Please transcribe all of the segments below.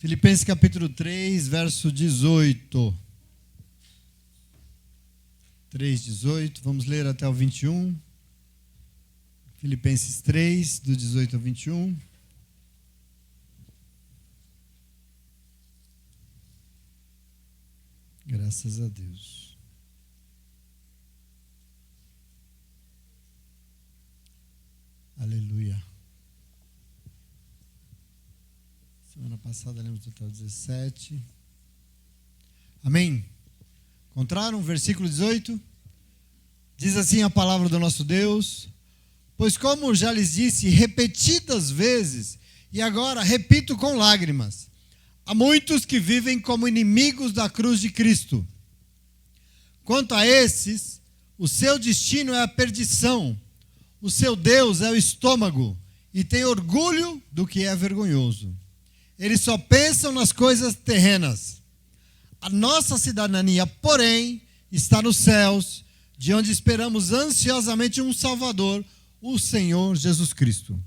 Filipenses capítulo 3, verso 18. 3:18, vamos ler até o 21. Filipenses 3, do 18 ao 21. Graças a Deus. Aleluia. Semana passada lemos até o 17. Amém? Encontraram o versículo 18? Diz assim a palavra do nosso Deus: pois como já lhes disse repetidas vezes, e agora repito com lágrimas, há muitos que vivem como inimigos da cruz de Cristo. Quanto a esses, o seu destino é a perdição, o seu Deus é o estômago, e tem orgulho do que é vergonhoso. Eles só pensam nas coisas terrenas. A nossa cidadania, porém, está nos céus, de onde esperamos ansiosamente um Salvador, o Senhor Jesus Cristo.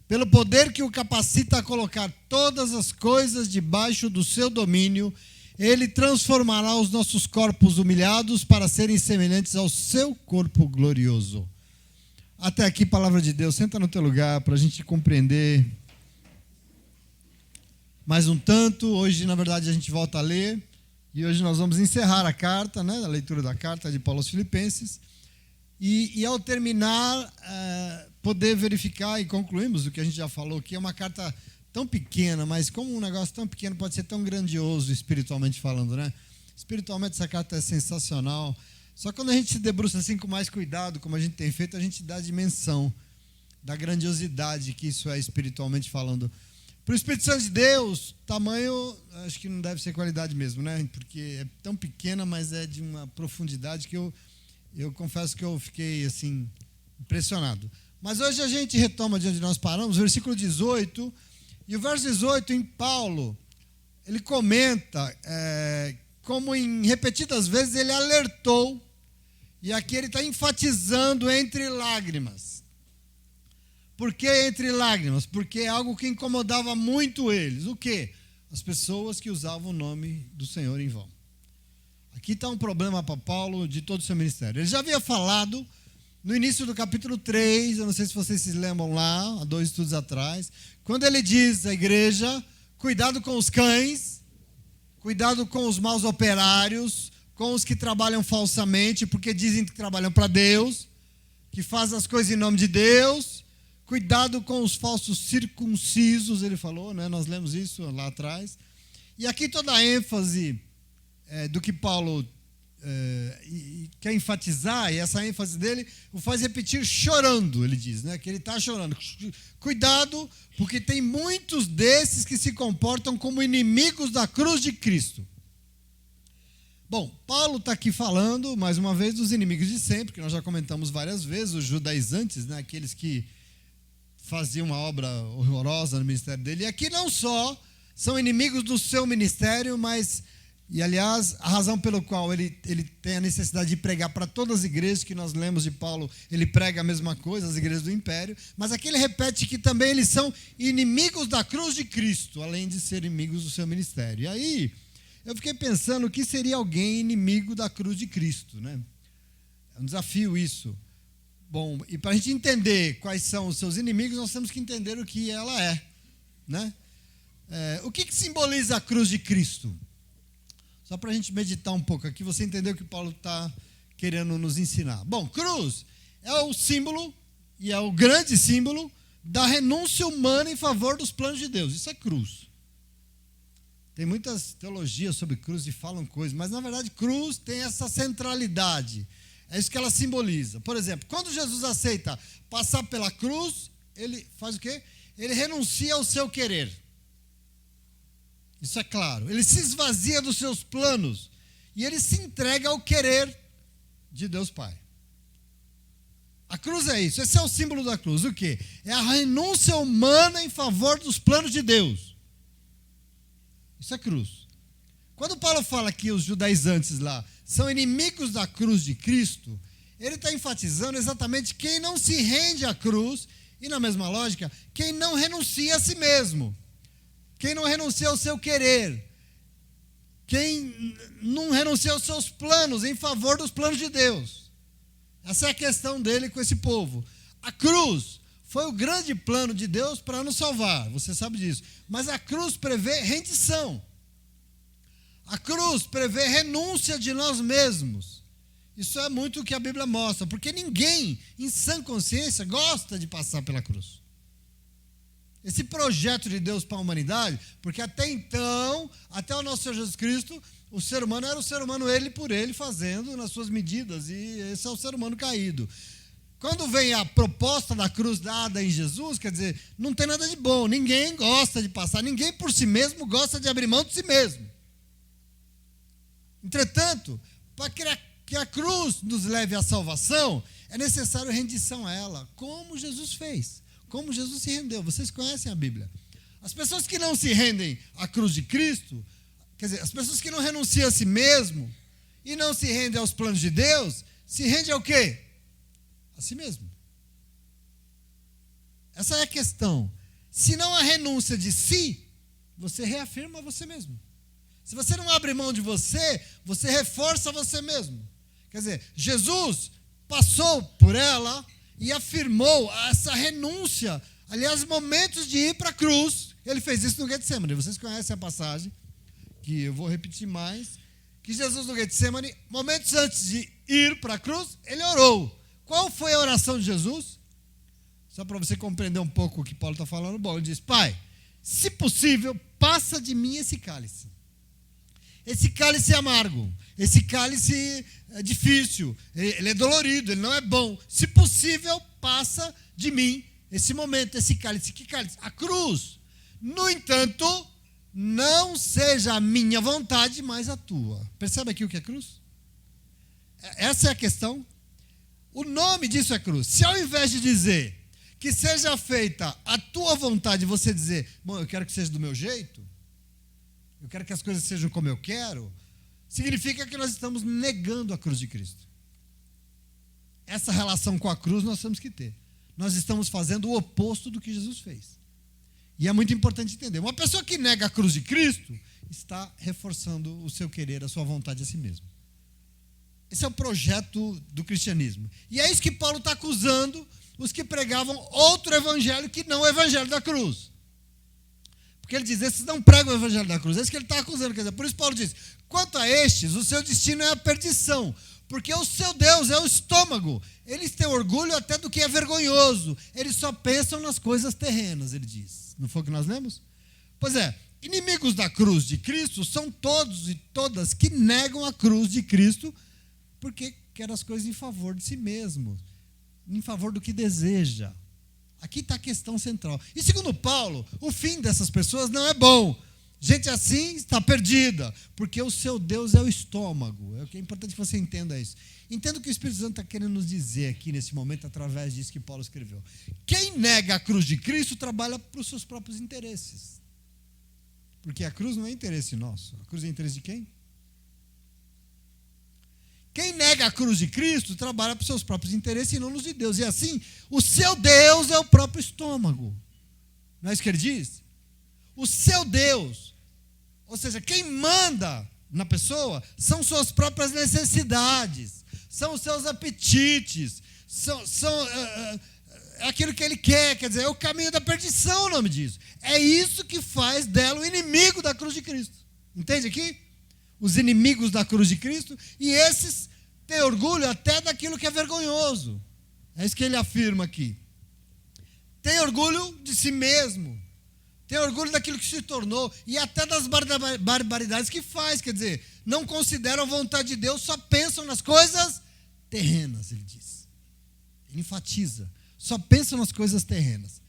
Pelo poder que o capacita a colocar todas as coisas debaixo do seu domínio, ele transformará os nossos corpos humilhados para serem semelhantes ao seu corpo glorioso. Até aqui, palavra de Deus. Senta no teu lugar para a gente compreender mais um tanto. Hoje, na verdade, a gente volta a ler. E hoje nós vamos encerrar a carta, né, a leitura da carta de Paulo aos Filipenses. E ao terminar, poder verificar e concluirmos o que a gente já falou, que é uma carta tão pequena, mas como um negócio tão pequeno pode ser tão grandioso espiritualmente falando, né? Espiritualmente essa carta é sensacional. Só que quando a gente se debruça assim com mais cuidado, como a gente tem feito, a gente dá a dimensão da grandiosidade que isso é espiritualmente falando. Para o Espírito Santo de Deus, tamanho, acho que não deve ser qualidade mesmo, né? Porque é tão pequena, mas é de uma profundidade que eu confesso que eu fiquei assim impressionado. Mas hoje a gente retoma de onde nós paramos, versículo 18, e o verso 18 em Paulo, ele comenta como em repetidas vezes ele alertou, e aqui ele está enfatizando entre lágrimas. Por que entre lágrimas? Porque é algo que incomodava muito eles. O quê? As pessoas que usavam o nome do Senhor em vão. Aqui está um problema para Paulo de todo o seu ministério. Ele já havia falado no início do capítulo 3, eu não sei se vocês se lembram lá, há 2 estudos atrás, quando ele diz à igreja: cuidado com os cães, cuidado com os maus operários, com os que trabalham falsamente, porque dizem que trabalham para Deus, que fazem as coisas em nome de Deus. Cuidado com os falsos circuncisos, ele falou, né? Nós lemos isso lá atrás. E aqui toda a ênfase do que Paulo quer enfatizar, e essa ênfase dele o faz repetir chorando, ele diz, né? Que ele está chorando. Cuidado, porque tem muitos desses que se comportam como inimigos da cruz de Cristo. Bom, Paulo está aqui falando, mais uma vez, dos inimigos de sempre, que nós já comentamos várias vezes, os judaizantes, né? Aqueles que fazia uma obra horrorosa no ministério dele. E aqui não só são inimigos do seu ministério, mas, e aliás, a razão pelo qual ele tem a necessidade de pregar para todas as igrejas, que nós lemos de Paulo, ele prega a mesma coisa, as igrejas do império, mas aqui ele repete que também eles são inimigos da cruz de Cristo, além de ser inimigos do seu ministério. E aí, eu fiquei pensando, o que seria alguém inimigo da cruz de Cristo, né? É um desafio isso. Bom, e para a gente entender quais são os seus inimigos, nós temos que entender o que ela é, né? O que simboliza a cruz de Cristo? Só para a gente meditar um pouco aqui, você entendeu o que Paulo está querendo nos ensinar. Bom, cruz é o símbolo, e é o grande símbolo, da renúncia humana em favor dos planos de Deus. Isso é cruz. Tem muitas teologias sobre cruz e falam coisas, mas na verdade cruz tem essa centralidade. É isso que ela simboliza. Por exemplo, quando Jesus aceita passar pela cruz, ele faz o quê? Ele renuncia ao seu querer. Isso é claro. Ele se esvazia dos seus planos e ele se entrega ao querer de Deus Pai. A cruz é isso. Esse é o símbolo da cruz. O quê? É a renúncia humana em favor dos planos de Deus. Isso é cruz. Quando Paulo fala que os judaizantes lá são inimigos da cruz de Cristo, ele está enfatizando exatamente quem não se rende à cruz e, na mesma lógica, quem não renuncia a si mesmo. quem não renuncia ao seu querer, quem não renuncia aos seus planos em favor dos planos de Deus. Essa é a questão dele com esse povo. A cruz foi o grande plano de Deus para nos salvar, você sabe disso. Mas a cruz prevê rendição. A cruz prevê renúncia de nós mesmos. Isso é muito o que a Bíblia mostra, porque ninguém, em sã consciência, gosta de passar pela cruz. Esse projeto de Deus para a humanidade, porque até então, até o nosso Senhor Jesus Cristo, o ser humano era o ser humano ele por ele, fazendo nas suas medidas, e esse é o ser humano caído. Quando vem a proposta da cruz dada em Jesus, quer dizer, não tem nada de bom, ninguém gosta de passar, ninguém por si mesmo gosta de abrir mão de si mesmo. Entretanto, para que a cruz nos leve à salvação, é necessário rendição a ela, como Jesus fez. Como Jesus se rendeu. Vocês conhecem a Bíblia. As pessoas que não se rendem à cruz de Cristo, quer dizer, as pessoas que não renunciam a si mesmo e não se rendem aos planos de Deus, se rendem ao quê? A si mesmo. Essa é a questão. Se não há renúncia de si, você reafirma você mesmo. Se você não abre mão de você, você reforça você mesmo. Quer dizer, Jesus passou por ela e afirmou essa renúncia. Aliás, momentos de ir para a cruz, ele fez isso no Getsemane. Vocês conhecem a passagem, que eu vou repetir mais, que Jesus no Getsemane, momentos antes de ir para a cruz, ele orou. Qual foi a oração de Jesus? Só para você compreender um pouco o que Paulo está falando. Bom, ele diz: Pai, se possível, passa de mim esse cálice. Esse cálice é amargo, esse cálice é difícil, ele é dolorido, ele não é bom. Se possível, passa de mim esse momento, esse cálice. Que cálice? A cruz. No entanto, não seja a minha vontade, mas a tua. Percebe aqui o que é cruz? Essa é a questão. O nome disso é cruz. Se ao invés de dizer que seja feita a tua vontade, você dizer, bom, eu quero que seja do meu jeito, eu quero que as coisas sejam como eu quero, significa que nós estamos negando a cruz de Cristo. Essa relação com a cruz nós temos que ter. Nós estamos fazendo o oposto do que Jesus fez. E é muito importante entender. Uma pessoa que nega a cruz de Cristo está reforçando o seu querer, a sua vontade a si mesmo. Esse é o projeto do cristianismo. E é isso que Paulo está acusando os que pregavam outro evangelho que não o evangelho da cruz. Porque ele diz, esses não pregam o evangelho da cruz. É isso que ele está acusando. Quer dizer, por isso Paulo diz, quanto a estes, o seu destino é a perdição, porque o seu Deus é o estômago. Eles têm orgulho até do que é vergonhoso. Eles só pensam nas coisas terrenas, ele diz. Não foi o que nós lemos? Pois é, inimigos da cruz de Cristo são todos e todas que negam a cruz de Cristo porque querem as coisas em favor de si mesmo, em favor do que deseja. Aqui está a questão central. E segundo Paulo, o fim dessas pessoas não é bom. Gente assim está perdida, porque o seu Deus é o estômago. É importante que você entenda isso. Entenda o que o Espírito Santo está querendo nos dizer aqui nesse momento, através disso que Paulo escreveu. Quem nega a cruz de Cristo trabalha para os seus próprios interesses. Porque a cruz não é interesse nosso. A cruz é interesse de quem? Quem nega a cruz de Cristo trabalha para os seus próprios interesses e não nos de Deus. E assim, o seu Deus é o próprio estômago. Não é isso que ele diz? O seu Deus, ou seja, quem manda na pessoa são suas próprias necessidades, são os seus apetites, é aquilo que ele quer dizer, é o caminho da perdição o nome disso. É isso que faz dela o inimigo da cruz de Cristo. Entende aqui? Os inimigos da cruz de Cristo, e esses têm orgulho até daquilo que é vergonhoso. É isso que ele afirma aqui. Tem orgulho de si mesmo, tem orgulho daquilo que se tornou, e até das barbaridades que faz, quer dizer, não consideram a vontade de Deus, só pensam nas coisas terrenas, ele diz. Ele enfatiza, só pensam nas coisas terrenas.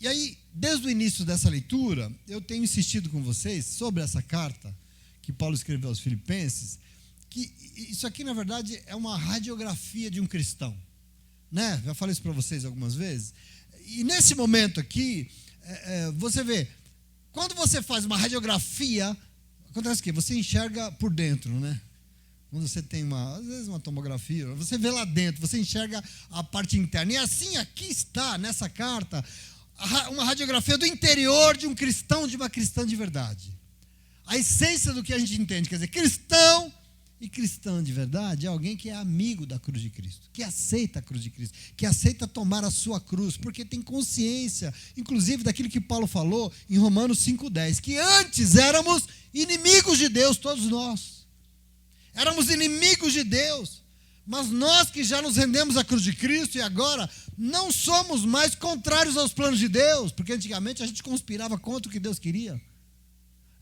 E aí, desde o início dessa leitura, eu tenho insistido com vocês sobre essa carta, que Paulo escreveu aos Filipenses, que isso aqui, na verdade, é uma radiografia de um cristão. Né? Já falei isso para vocês algumas vezes. E nesse momento aqui, você vê, quando você faz uma radiografia, acontece o quê? Você enxerga por dentro, né? Quando você tem às vezes uma tomografia, você vê lá dentro, você enxerga a parte interna. E assim, aqui está, nessa carta, uma radiografia do interior de um cristão, de uma cristã de verdade. A essência do que a gente entende, quer dizer, cristão e cristã de verdade é alguém que é amigo da cruz de Cristo, que aceita a cruz de Cristo, que aceita tomar a sua cruz, porque tem consciência, inclusive daquilo que Paulo falou em Romanos 5,10, que antes éramos inimigos de Deus, todos nós. Éramos inimigos de Deus, mas nós que já nos rendemos à cruz de Cristo e agora não somos mais contrários aos planos de Deus, porque antigamente a gente conspirava contra o que Deus queria.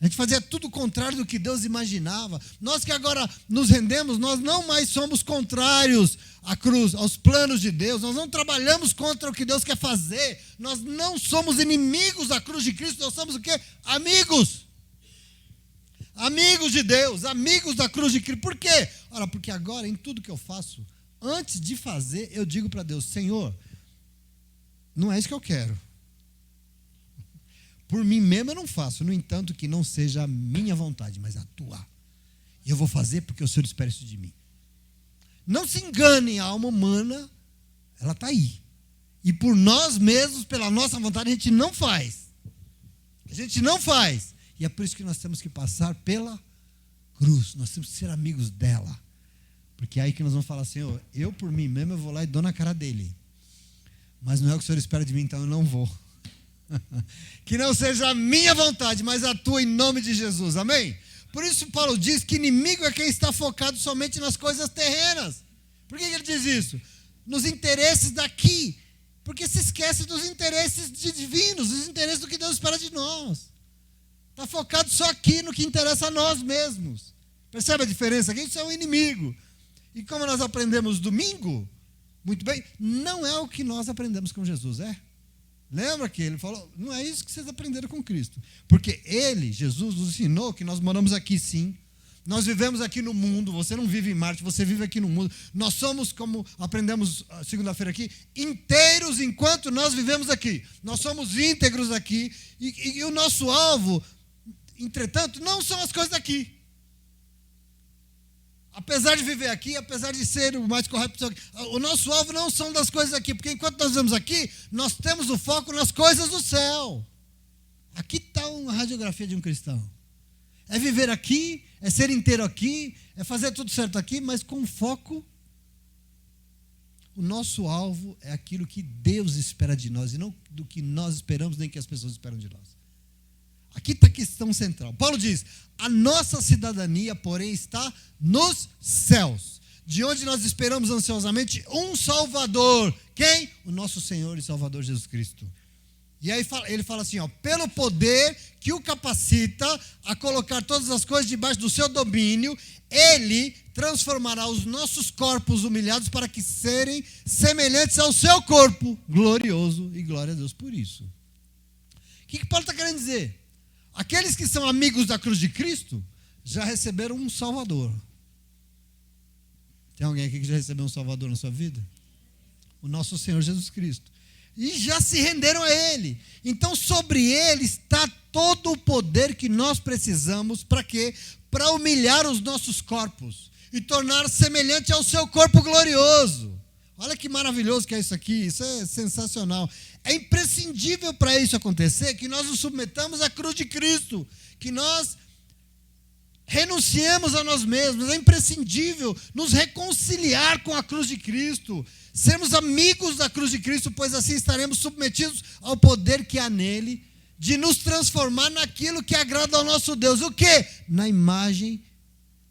A gente fazia tudo o contrário do que Deus imaginava. Nós que agora nos rendemos, nós não mais somos contrários à cruz, aos planos de Deus. Nós não trabalhamos contra o que Deus quer fazer. Nós não somos inimigos da cruz de Cristo. Nós somos o quê? Amigos. Amigos de Deus, amigos da cruz de Cristo. Por quê? Ora, porque agora em tudo que eu faço, antes de fazer, eu digo para Deus, Senhor, não é isso que eu quero. Por mim mesmo eu não faço, no entanto que não seja a minha vontade, mas a tua. E eu vou fazer porque o Senhor espera isso de mim. Não se engane, a alma humana, ela está aí. E por nós mesmos, pela nossa vontade, a gente não faz. A gente não faz. E é por isso que nós temos que passar pela cruz. Nós temos que ser amigos dela. Porque é aí que nós vamos falar, Senhor, eu por mim mesmo eu vou lá e dou na cara dele. Mas não é o que o Senhor espera de mim, então eu não vou. Que não seja a minha vontade, mas a tua, em nome de Jesus, amém? Por isso Paulo diz que inimigo é quem está focado somente nas coisas terrenas. Por que ele diz isso? Nos interesses daqui, porque se esquece dos interesses divinos, dos interesses do que Deus espera de nós. Está focado só aqui no que interessa a nós mesmos. Percebe a diferença? Que isso é um inimigo. E como nós aprendemos domingo, muito bem, não é o que nós aprendemos com Jesus, é? Lembra que ele falou, não é isso que vocês aprenderam com Cristo. Porque ele, Jesus, nos ensinou que nós moramos aqui sim. Nós vivemos aqui no mundo, você não vive em Marte, você vive aqui no mundo. Nós somos, como aprendemos segunda-feira aqui, inteiros enquanto nós vivemos aqui. Nós somos íntegros aqui. E o nosso alvo, entretanto, não são as coisas daqui. Apesar de viver aqui, apesar de ser o mais correto possível, o nosso alvo não são das coisas aqui, porque enquanto nós vivemos aqui, nós temos o foco nas coisas do céu. Aqui está uma radiografia de um cristão. É viver aqui, é ser inteiro aqui, é fazer tudo certo aqui, mas com foco. O nosso alvo é aquilo que Deus espera de nós, e não do que nós esperamos, nem que as pessoas esperam de nós. Aqui está a questão central. Paulo diz, a nossa cidadania, porém, está nos céus, de onde nós esperamos ansiosamente um Salvador. Quem? O nosso Senhor e Salvador Jesus Cristo. E aí ele fala assim, pelo poder que o capacita a colocar todas as coisas debaixo do seu domínio, ele transformará os nossos corpos humilhados para que serem semelhantes ao seu corpo glorioso, e glória a Deus por isso. O que Paulo está querendo dizer? Aqueles que são amigos da cruz de Cristo já receberam um Salvador. Tem alguém aqui que já recebeu um Salvador na sua vida? O nosso Senhor Jesus Cristo. E já se renderam a Ele. Então sobre Ele está todo o poder que nós precisamos. Para quê? Para humilhar os nossos corpos e tornar semelhante ao seu corpo glorioso. Olha que maravilhoso que é isso aqui. Isso é sensacional. É imprescindível para isso acontecer que nós nos submetamos à cruz de Cristo, que nós renunciemos a nós mesmos. É imprescindível nos reconciliar com a cruz de Cristo, sermos amigos da cruz de Cristo, pois assim estaremos submetidos ao poder que há nele, de nos transformar naquilo que agrada ao nosso Deus. O quê? Na imagem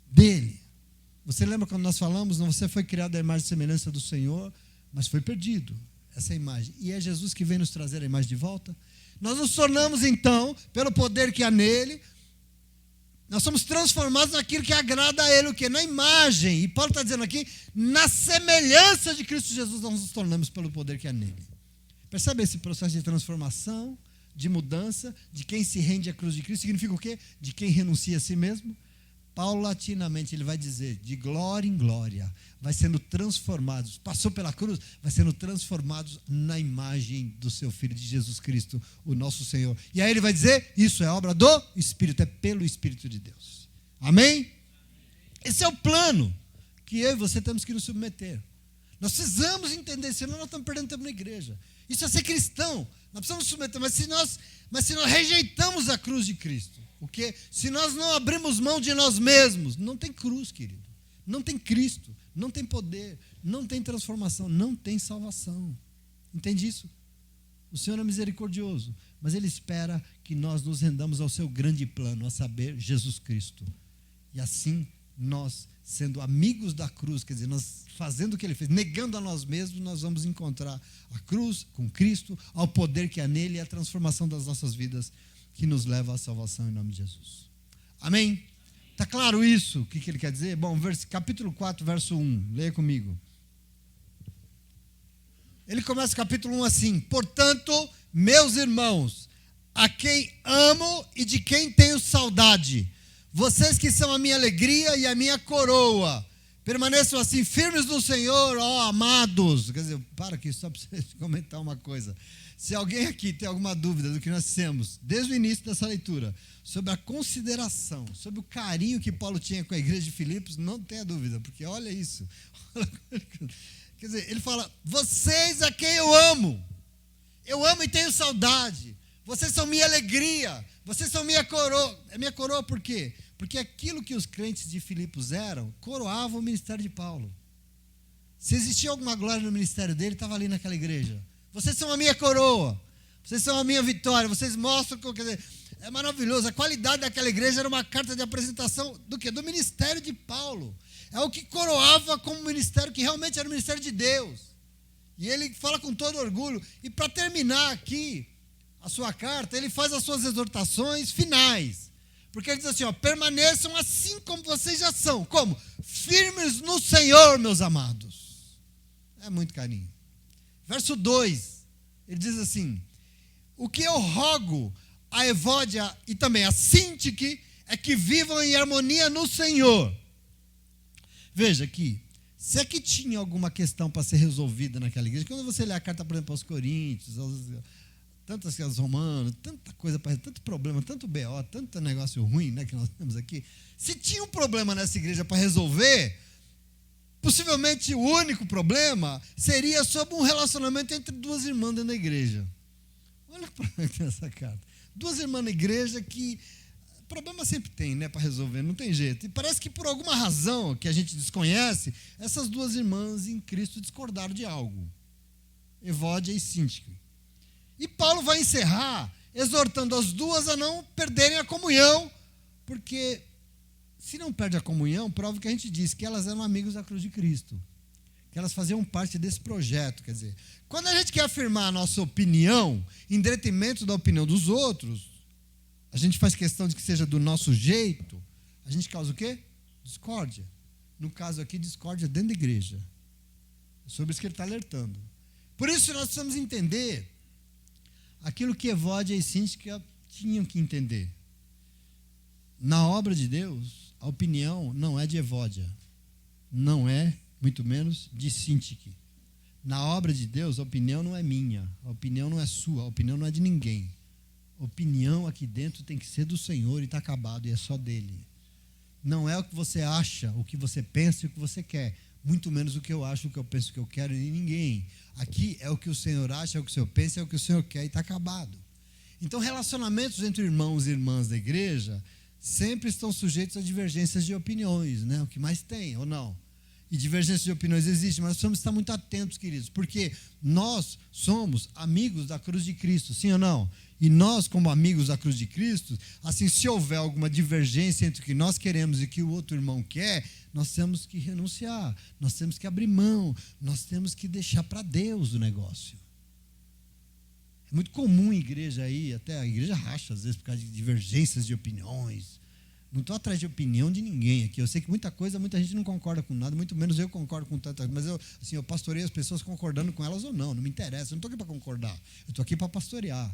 dele. Você lembra quando nós falamos, não, você foi criado à imagem e semelhança do Senhor, mas foi perdido essa imagem. E é Jesus que vem nos trazer a imagem de volta. Nós nos tornamos então, pelo poder que há nele, nós somos transformados naquilo que agrada a ele, o quê? Na imagem. E Paulo está dizendo aqui, na semelhança de Cristo Jesus, nós nos tornamos pelo poder que há nele. Percebe esse processo de transformação, de mudança, de quem se rende à cruz de Cristo? Significa o quê? De quem renuncia a si mesmo? Paulatinamente ele vai dizer, de glória em glória, vai sendo transformados, passou pela cruz, vai sendo transformados na imagem do seu Filho, de Jesus Cristo, o nosso Senhor. E aí ele vai dizer, isso é obra do Espírito, é pelo Espírito de Deus. Amém? Esse é o plano que eu e você temos que nos submeter. Nós precisamos entender, senão nós estamos perdendo tempo na igreja. Isso é ser cristão. Nós precisamos nos submeter. Mas se nós rejeitamos a cruz de Cristo, se nós não abrimos mão de nós mesmos, não tem cruz, querido. Não tem Cristo, não tem poder, não tem transformação, não tem salvação. Entende isso? O Senhor é misericordioso, mas Ele espera que nós nos rendamos ao seu grande plano, a saber, Jesus Cristo. E assim, nós, sendo amigos da cruz, quer dizer, nós fazendo o que Ele fez, negando a nós mesmos, nós vamos encontrar a cruz com Cristo, ao poder que há nele e a transformação das nossas vidas, que nos leva à salvação em nome de Jesus. Amém? Está claro isso? O que Ele quer dizer? Bom, capítulo 4, verso 1, leia comigo. Ele começa o capítulo 1 assim: portanto, meus irmãos, a quem amo e de quem tenho saudade, vocês que são a minha alegria e a minha coroa, permaneçam assim firmes no Senhor, ó amados. Quer dizer, para aqui só para você comentar uma coisa. Se alguém aqui tem alguma dúvida do que nós dissemos desde o início dessa leitura, sobre a consideração, sobre o carinho que Paulo tinha com a igreja de Filipos, não tenha dúvida, porque olha isso. Quer dizer, ele fala, vocês a quem eu amo e tenho saudade, vocês são minha alegria, vocês são minha coroa. É minha coroa por quê? Porque aquilo que os crentes de Filipos eram, coroava o ministério de Paulo. Se existia alguma glória no ministério dele, estava ali naquela igreja. Vocês são a minha coroa, vocês são a minha vitória, vocês mostram, quer dizer, é maravilhoso. A qualidade daquela igreja era uma carta de apresentação do quê? Do ministério de Paulo. É o que coroava como ministério, que realmente era o ministério de Deus. E ele fala com todo orgulho. E para terminar aqui a sua carta, ele faz as suas exortações finais. Porque ele diz assim, permaneçam assim como vocês já são. Como? Firmes no Senhor, meus amados. É muito carinho. Verso 2, ele diz assim, o que eu rogo a Evódia e também a Sintique é que vivam em harmonia no Senhor. Veja aqui, se é que tinha alguma questão para ser resolvida naquela igreja, quando você lê a carta, por exemplo, aos Coríntios, aos Romanos, tanta coisa, tanto problema, tanto BO, tanto negócio ruim, né, que nós temos aqui, se tinha um problema nessa igreja para resolver, possivelmente o único problema seria sobre um relacionamento entre duas irmãs dentro da igreja. Olha o problema que tem essa carta. Duas irmãs na igreja que... Problema sempre tem, né, para resolver, não tem jeito. E parece que por alguma razão que a gente desconhece, essas duas irmãs em Cristo discordaram de algo. Evódia e Sintique. E Paulo vai encerrar exortando as duas a não perderem a comunhão, porque se não perde a comunhão, prova que a gente diz que elas eram amigos da cruz de Cristo, que elas faziam parte desse projeto. Quer dizer, quando a gente quer afirmar a nossa opinião em detrimento da opinião dos outros, a gente faz questão de que seja do nosso jeito, a gente causa o quê? Discórdia. No caso aqui, discórdia dentro da igreja. É sobre isso que ele está alertando. Por isso nós precisamos entender aquilo que Evódia e Sintique tinham que entender. Na obra de Deus, a opinião não é de Evódia, não é, muito menos, de Sintique. Na obra de Deus, a opinião não é minha, a opinião não é sua, a opinião não é de ninguém. A opinião aqui dentro tem que ser do Senhor e está acabado, e é só dele. Não é o que você acha, o que você pensa e o que você quer. Muito menos o que eu acho, o que eu penso, o que eu quero, e ninguém. Aqui é o que o Senhor acha, é o que o Senhor pensa, é o que o Senhor quer e está acabado. Então, relacionamentos entre irmãos e irmãs da igreja sempre estão sujeitos a divergências de opiniões, né? O que mais tem, ou não? E divergências de opiniões existem, mas nós precisamos estar muito atentos, queridos, porque nós somos amigos da cruz de Cristo, sim ou não? E nós, como amigos da cruz de Cristo, assim, se houver alguma divergência entre o que nós queremos e o que o outro irmão quer, nós temos que renunciar, nós temos que abrir mão, nós temos que deixar para Deus o negócio. É muito comum em igreja aí, até a igreja racha às vezes por causa de divergências de opiniões. Não estou atrás de opinião de ninguém aqui. Eu sei que muita gente não concorda com nada, muito menos eu concordo com tanta coisa. Mas eu pastorei as pessoas concordando com elas ou não me interessa. Eu não estou aqui para concordar, eu estou aqui para pastorear.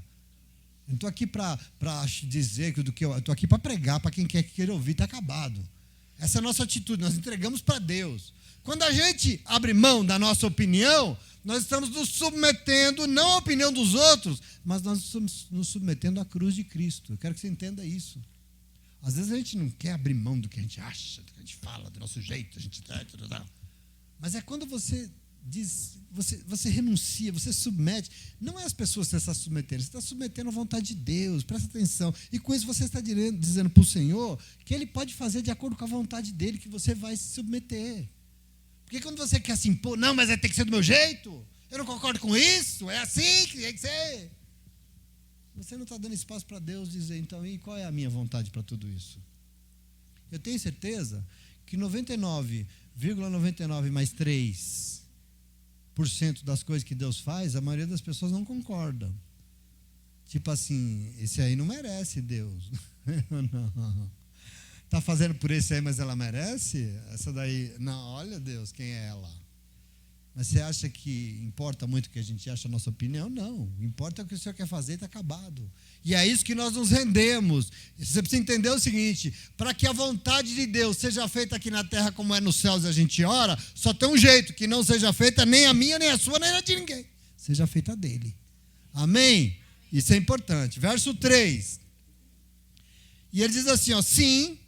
Eu não estou aqui para dizer do que eu estou aqui para pregar para quem quer ouvir, está acabado. Essa é a nossa atitude, nós entregamos para Deus. Quando a gente abre mão da nossa opinião, nós estamos nos submetendo, não à opinião dos outros, mas nós estamos nos submetendo à cruz de Cristo. Eu quero que você entenda isso. Às vezes a gente não quer abrir mão do que a gente acha, do que a gente fala, do nosso jeito, a gente... Mas é quando você você renuncia, você submete. Não é as pessoas que você está submetendo, você está submetendo à vontade de Deus, presta atenção. E com isso você está dizendo para o Senhor que Ele pode fazer de acordo com a vontade dEle, que você vai se submeter. Porque quando você quer se impor, não, mas tem que ser do meu jeito, eu não concordo com isso, é assim que tem que ser. Você não está dando espaço para Deus dizer, então, e qual é a minha vontade para tudo isso? Eu tenho certeza que 99,99 mais 3% das coisas que Deus faz, a maioria das pessoas não concorda. Tipo assim, esse aí não merece Deus. Não. Está fazendo por esse aí, mas ela merece? Essa daí, não, olha Deus, quem é ela? Mas você acha que importa muito o que a gente acha a nossa opinião? Não. Importa o que o Senhor quer fazer e está acabado. E é isso que nós nos rendemos. Você precisa entender o seguinte, para que a vontade de Deus seja feita aqui na terra como é nos céus e a gente ora, só tem um jeito, que não seja feita nem a minha, nem a sua, nem a de ninguém. Seja feita a dele. Amém? Isso é importante. Verso 3. E ele diz assim, sim,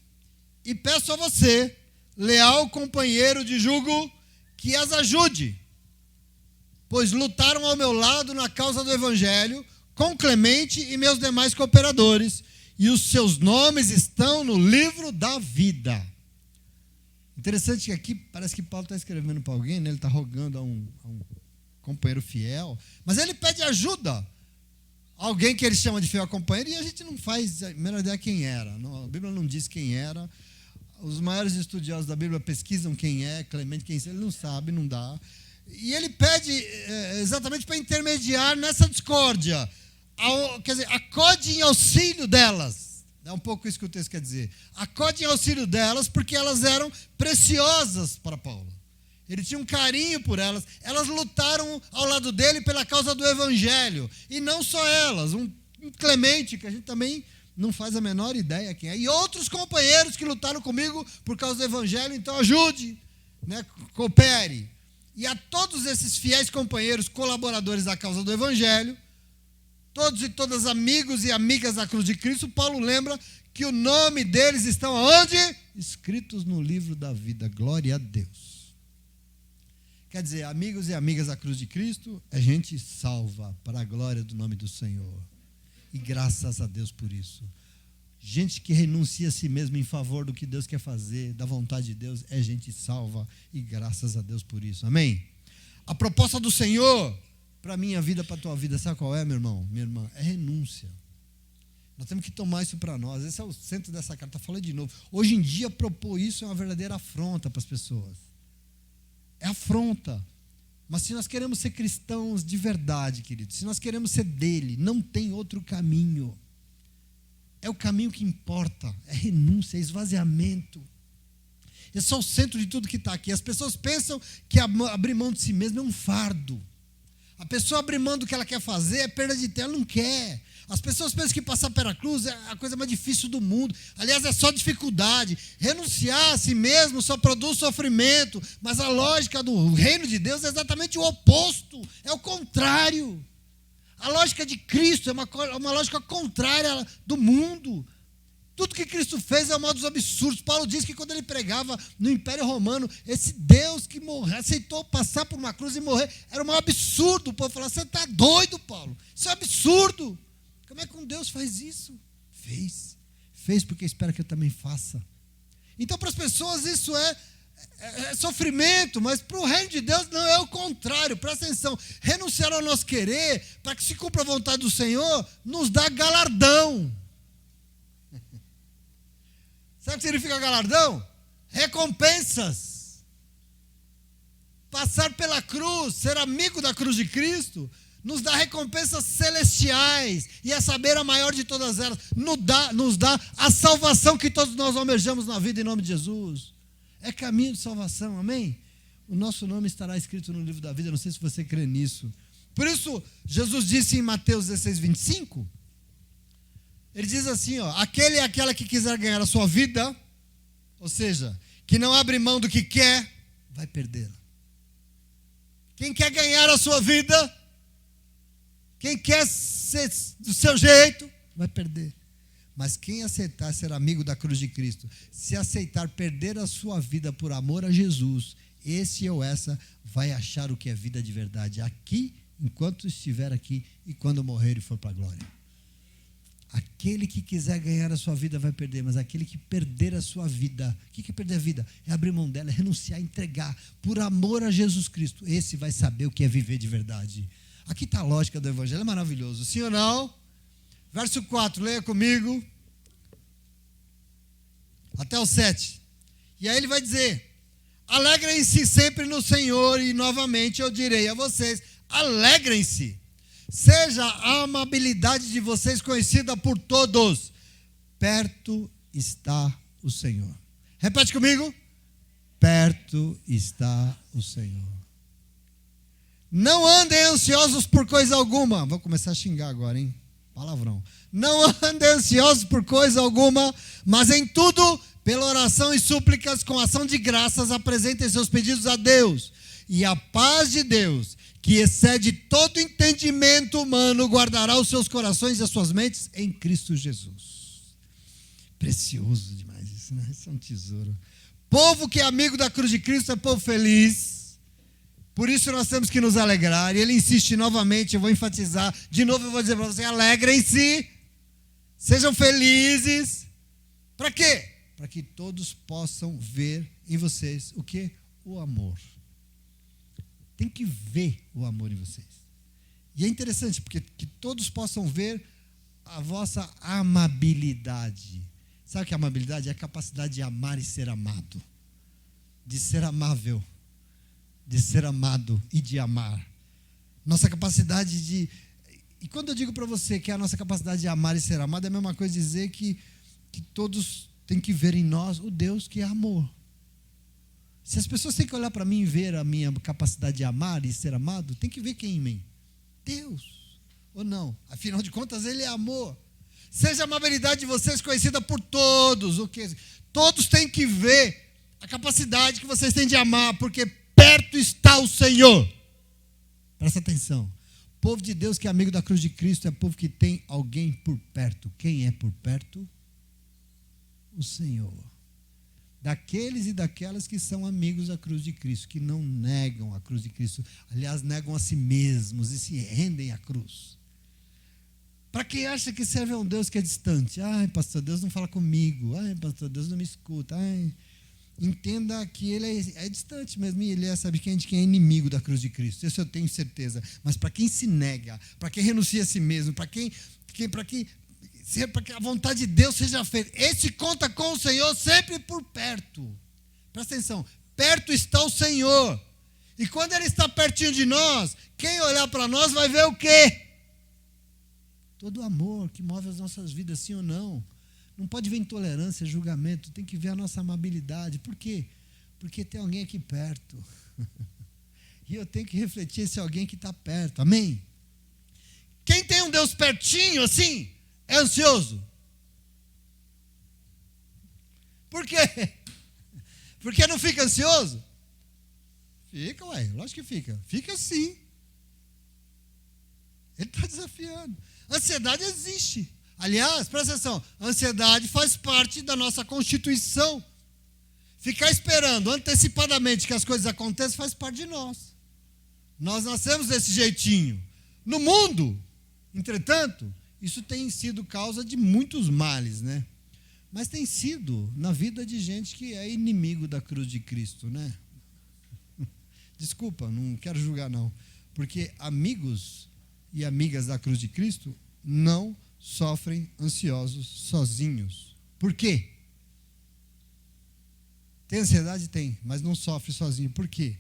e peço a você, leal companheiro de jugo, que as ajude, pois lutaram ao meu lado na causa do Evangelho, com Clemente e meus demais cooperadores, e os seus nomes estão no livro da vida. Interessante que aqui parece que Paulo está escrevendo para alguém, né? Ele está rogando a um companheiro fiel, mas ele pede ajuda a alguém que ele chama de fiel companheiro, e a gente não faz a menor ideia quem era. A Bíblia não diz quem era. Os maiores estudiosos da Bíblia pesquisam quem é Clemente, quem é, ele não sabe, não dá. E ele pede exatamente para intermediar nessa discórdia. Quer dizer, acode em auxílio delas. É um pouco isso que o texto quer dizer. Acode em auxílio delas porque elas eram preciosas para Paulo. Ele tinha um carinho por elas. Elas lutaram ao lado dele pela causa do Evangelho. E não só elas. Um Clemente, que a gente também não faz a menor ideia quem é. E outros companheiros que lutaram comigo por causa do Evangelho. Então ajude, né? Coopere. E a todos esses fiéis companheiros, colaboradores da causa do Evangelho, todos e todas amigos e amigas da cruz de Cristo, Paulo lembra que o nome deles estão onde? Escritos no livro da vida. Glória a Deus. Quer dizer, amigos e amigas da cruz de Cristo, é gente salva para a glória do nome do Senhor. E graças a Deus por isso. Gente que renuncia a si mesmo em favor do que Deus quer fazer, da vontade de Deus, é gente salva. E graças a Deus por isso. Amém? A proposta do Senhor para a minha vida, para a tua vida, sabe qual é, meu irmão? Minha irmã, é renúncia. Nós temos que tomar isso para nós. Esse é o centro dessa carta. Falei de novo. Hoje em dia, propor isso é uma verdadeira afronta para as pessoas. É afronta. Mas se nós queremos ser cristãos de verdade, queridos, se nós queremos ser dele, não tem outro caminho. É o caminho que importa. É renúncia, é esvaziamento. Esse é o centro de tudo que está aqui. As pessoas pensam que abrir mão de si mesmo é um fardo. A pessoa abrir mão do que ela quer fazer é perda de tempo, ela não quer. As pessoas pensam que passar pela cruz é a coisa mais difícil do mundo. Aliás, é só dificuldade. Renunciar a si mesmo só produz sofrimento. Mas a lógica do reino de Deus é exatamente o oposto. É o contrário. A lógica de Cristo é uma lógica contrária do mundo. Tudo que Cristo fez é um modo dos absurdos. Paulo diz que quando ele pregava no Império Romano, esse Deus que aceitou passar por uma cruz e morrer, era um absurdo. O povo falava, você está doido, Paulo? Isso é absurdo. Como é que um Deus faz isso? Fez porque espera que eu também faça. Então, para as pessoas isso é sofrimento, mas para o reino de Deus não, é o contrário. Presta atenção, renunciar ao nosso querer, para que se cumpra a vontade do Senhor, nos dá galardão. Sabe o que significa galardão? Recompensas. Passar pela cruz, ser amigo da cruz de Cristo, nos dá recompensas celestiais, e a saber a maior de todas elas, nos dá a salvação que todos nós almejamos na vida em nome de Jesus. É caminho de salvação, amém? O nosso nome estará escrito no livro da vida, não sei se você crê nisso. Por isso, Jesus disse em Mateus 16, 25, ele diz assim, aquele e aquela que quiser ganhar a sua vida, ou seja, que não abre mão do que quer, vai perdê-la. Quem quer ganhar a sua vida, quem quer ser do seu jeito, vai perder. Mas quem aceitar ser amigo da cruz de Cristo, se aceitar perder a sua vida por amor a Jesus, esse ou essa vai achar o que é vida de verdade aqui, enquanto estiver aqui e quando morrer e for para a glória. Aquele que quiser ganhar a sua vida vai perder, mas aquele que perder a sua vida, o que é perder a vida? É abrir mão dela, é renunciar, entregar, por amor a Jesus Cristo. Esse vai saber o que é viver de verdade. Aqui está a lógica do Evangelho, é maravilhoso. Sim ou não? Verso 4, leia comigo. Até o 7. E aí ele vai dizer: alegrem-se sempre no Senhor, e novamente eu direi a vocês, alegrem-se. Seja a amabilidade de vocês conhecida por todos. Perto está o Senhor. Repete comigo. Perto está o Senhor. Não andem ansiosos por coisa alguma. Vou começar a xingar agora, hein? Palavrão. Não andem ansiosos por coisa alguma, mas em tudo, pela oração e súplicas, com ação de graças, apresentem seus pedidos a Deus. E a paz de Deus, que excede todo entendimento humano, guardará os seus corações e as suas mentes em Cristo Jesus. Precioso demais isso, né? Isso é um tesouro. Povo que é amigo da cruz de Cristo é povo feliz. Por isso nós temos que nos alegrar. E ele insiste novamente, eu vou enfatizar. De novo eu vou dizer para você, alegrem-se. Sejam felizes. Para quê? Para que todos possam ver em vocês o quê? O amor. Tem que ver o amor em vocês. E é interessante, porque que todos possam ver a vossa amabilidade. Sabe o que é amabilidade? É a capacidade de amar e ser amado. De ser amável. De ser amado e de amar. Nossa capacidade de... E quando eu digo para você que é a nossa capacidade de amar e ser amado, é a mesma coisa dizer que todos têm que ver em nós o Deus que é amor. Se as pessoas têm que olhar para mim e ver a minha capacidade de amar e ser amado, tem que ver quem em mim? Deus. Ou não? Afinal de contas, Ele é amor. Seja a amabilidade de vocês conhecida por todos. O que? Todos têm que ver a capacidade que vocês têm de amar, porque perto está o Senhor. Presta atenção. O povo de Deus que é amigo da cruz de Cristo é povo que tem alguém por perto. Quem é por perto? O Senhor. Daqueles e daquelas que são amigos da cruz de Cristo, que não negam a cruz de Cristo, aliás, negam a si mesmos e se rendem à cruz. Para quem acha que serve a um Deus que é distante, ai, pastor, Deus não fala comigo, ai, pastor, Deus não me escuta, ai, entenda que Ele é distante mesmo, e Ele é, sabe quem é inimigo da cruz de Cristo, isso eu tenho certeza, mas para quem se nega, para quem renuncia a si mesmo, para que a vontade de Deus seja feita. Esse conta com o Senhor sempre por perto. Presta atenção. Perto está o Senhor. E quando Ele está pertinho de nós, quem olhar para nós vai ver o quê? Todo o amor que move as nossas vidas, sim ou não. Não pode ver intolerância, julgamento. Tem que ver a nossa amabilidade. Por quê? Porque tem alguém aqui perto. E eu tenho que refletir esse alguém que está perto. Amém? Quem tem um Deus pertinho assim, é ansioso. Por quê? Porque não fica ansioso? Fica, ué, lógico que fica. Fica sim. Ele está desafiando. Ansiedade existe. Aliás, presta atenção, ansiedade faz parte da nossa constituição. Ficar esperando antecipadamente que as coisas aconteçam faz parte de nós. Nós nascemos desse jeitinho. No mundo, entretanto, isso tem sido causa de muitos males, né? Mas tem sido na vida de gente que é inimigo da cruz de Cristo, né? Desculpa, não quero julgar não. Porque amigos e amigas da cruz de Cristo não sofrem ansiosos sozinhos. Por quê? Tem ansiedade? Tem, mas não sofre sozinho. Por quê?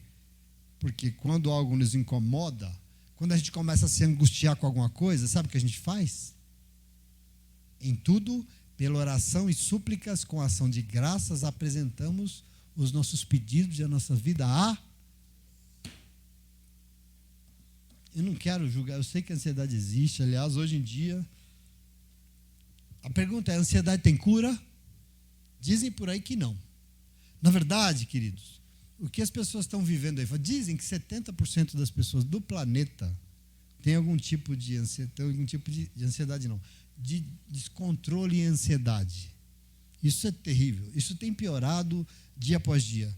Porque quando algo nos incomoda, quando a gente começa a se angustiar com alguma coisa, sabe o que a gente faz? Em tudo, pela oração e súplicas, com ação de graças, apresentamos os nossos pedidos e a nossa vida a... Eu não quero julgar, eu sei que a ansiedade existe. Aliás, hoje em dia, a pergunta é, a ansiedade tem cura? Dizem por aí que não. Na verdade, queridos, o que as pessoas estão vivendo aí, dizem que 70% das pessoas do planeta têm algum tipo de ansiedade, não, de descontrole e ansiedade. Isso é terrível. Isso tem piorado dia após dia.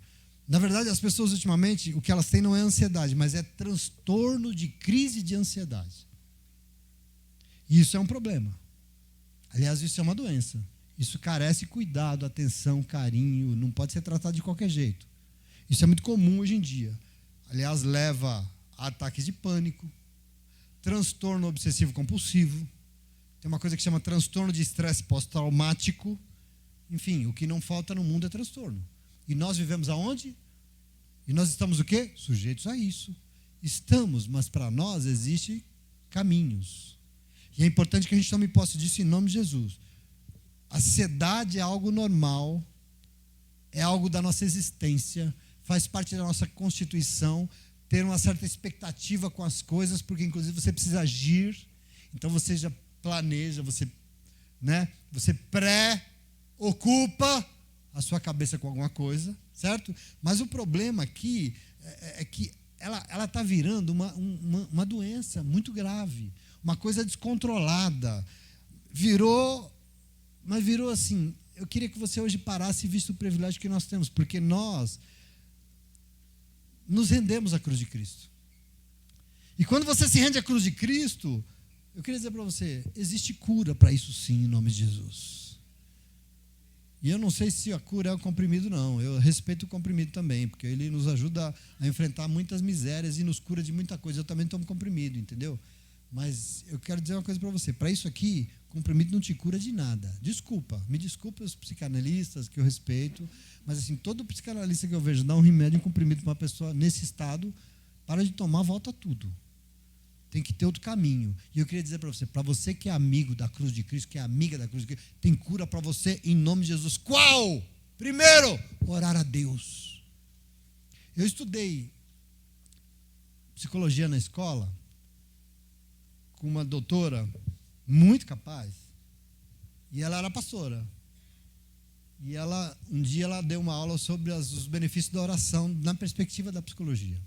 Na verdade, as pessoas ultimamente, o que elas têm não é ansiedade, mas é transtorno de crise de ansiedade. E isso é um problema. Aliás, isso é uma doença. Isso carece cuidado, atenção, carinho, não pode ser tratado de qualquer jeito. Isso é muito comum hoje em dia. Aliás, leva a ataques de pânico, transtorno obsessivo compulsivo, tem uma coisa que chama transtorno de estresse pós-traumático. Enfim, o que não falta no mundo é transtorno. E nós vivemos aonde? E nós estamos o quê? Sujeitos a isso. Estamos, mas para nós existem caminhos. E é importante que a gente tome posse disso em nome de Jesus. A ansiedade é algo normal, é algo da nossa existência, faz parte da nossa constituição, ter uma certa expectativa com as coisas, porque inclusive você precisa agir. Então você já planeja, você pré-ocupa a sua cabeça com alguma coisa, certo? Mas o problema aqui é que ela está virando uma doença muito grave, uma coisa descontrolada. Virou assim. Eu queria que você hoje parasse e visse o privilégio que nós temos, porque nós nos rendemos à cruz de Cristo. E quando você se rende à cruz de Cristo, eu queria dizer para você, existe cura para isso sim, em nome de Jesus. E eu não sei se a cura é o comprimido, não. Eu respeito o comprimido também, porque ele nos ajuda a enfrentar muitas misérias e nos cura de muita coisa. Eu também tomo comprimido, entendeu? Mas eu quero dizer uma coisa para você. Para isso aqui, comprimido não te cura de nada. Me desculpa os psicanalistas que eu respeito, mas assim, todo psicanalista que eu vejo dar um remédio, um comprimido para uma pessoa nesse estado, para de tomar, volta tudo. Tem que ter outro caminho. E eu queria dizer para você que é amigo da cruz de Cristo, que é amiga da cruz de Cristo, tem cura para você em nome de Jesus. Qual? Primeiro, orar a Deus. Eu estudei psicologia na escola com uma doutora muito capaz, e ela era pastora. E um dia ela deu uma aula sobre os benefícios da oração na perspectiva da psicologia.